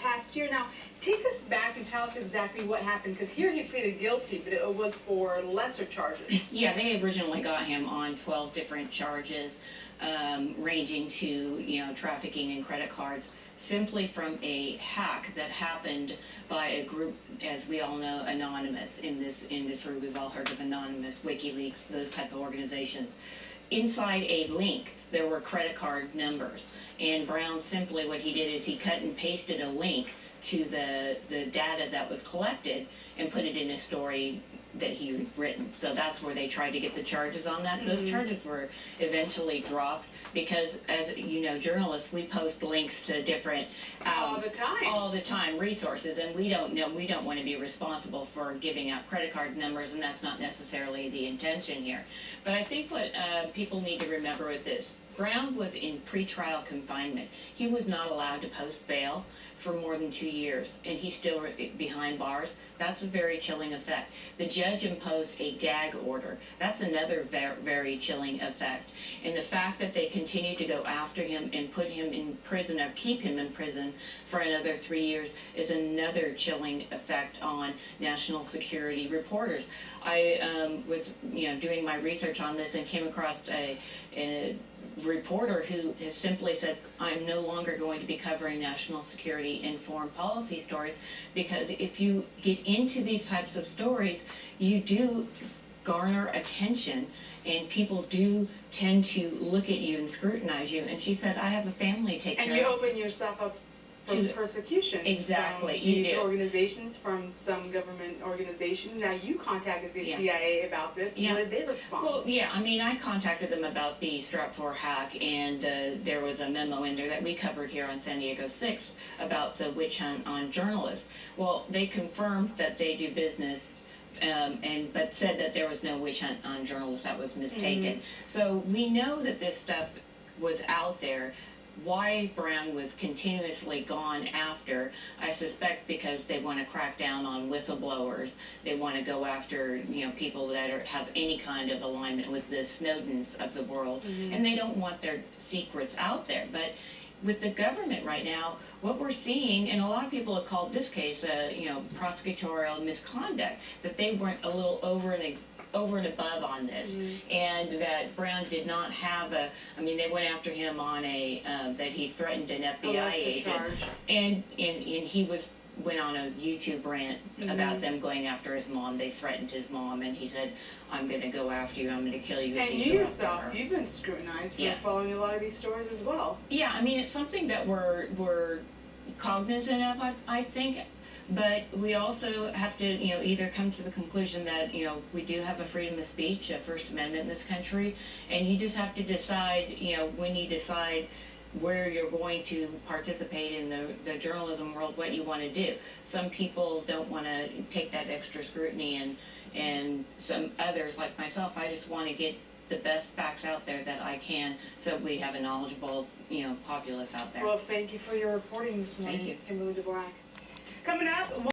past year. Now, take us back and tell us exactly what happened, because here he pleaded guilty, but it was for lesser charges. Yeah, they originally got him on 12 different charges, ranging to, trafficking in credit cards, simply from a hack that happened by a group, as we all know, anonymous in this industry. We've all heard of Anonymous, WikiLeaks, those type of organizations. Inside a link, there were credit card numbers, and Brown simply, what he did is he cut and pasted a link to the data that was collected and put it in a story that he had written. So that's where they tried to get the charges on that. Those charges were eventually dropped because, as you know, journalists, we post links to different all the time resources, and we don't want to be responsible for giving out credit card numbers, and that's not necessarily the intention here. But I think what people need to remember with this, Brown was in pretrial confinement. He was not allowed to post bail for more than 2 years, and he's still behind bars. That's a very chilling effect. The judge imposed a gag order. That's another very chilling effect. And the fact that they continue to go after him and put him in prison, or keep him in prison for another 3 years, is another chilling effect on national security reporters. I was doing my research on this and came across a reporter who has simply said, I'm no longer going to be covering national security and foreign policy stories, because if you get into these types of stories, you do garner attention, and people do tend to look at you and scrutinize you. And she said, I have a family to take care of. And you open yourself up for persecution. Exactly, from these organizations, from some government organizations. Now, you contacted the CIA about this. What did they respond? Well, yeah, I mean, I contacted them about the Strap 4 hack, and there was a memo in there that we covered here on San Diego 6 about the witch hunt on journalists. Well, they confirmed that they do business, but said that there was no witch hunt on journalists. That was mistaken. So we know that this stuff was out there. Why Brown was continuously gone after, I suspect because they want to crack down on whistleblowers. They want to go after, people that have any kind of alignment with the Snowdens of the world, and they don't want their secrets out there. But with the government right now, what we're seeing, and a lot of people have called this case, prosecutorial misconduct, that they went a little over and above on this, and that Brown did not have they went after him on that he threatened an FBI agent, and he went on a YouTube rant about them going after his mom. They threatened his mom, and he said, I'm going to go after you, I'm going to kill you. And you yourself, you've been scrutinized for following a lot of these stories as well. Yeah, I mean, it's something that we're cognizant of, I think. But we also have to, either come to the conclusion that, we do have a freedom of speech, a First Amendment in this country, and you just have to decide, when you decide where you're going to participate in the journalism world, what you want to do. Some people don't want to take that extra scrutiny, and some others, like myself, I just want to get the best facts out there that I can, so we have a knowledgeable, populace out there. Well, thank you for your reporting this morning, Thank you. Kimberly DeBlack. Coming up.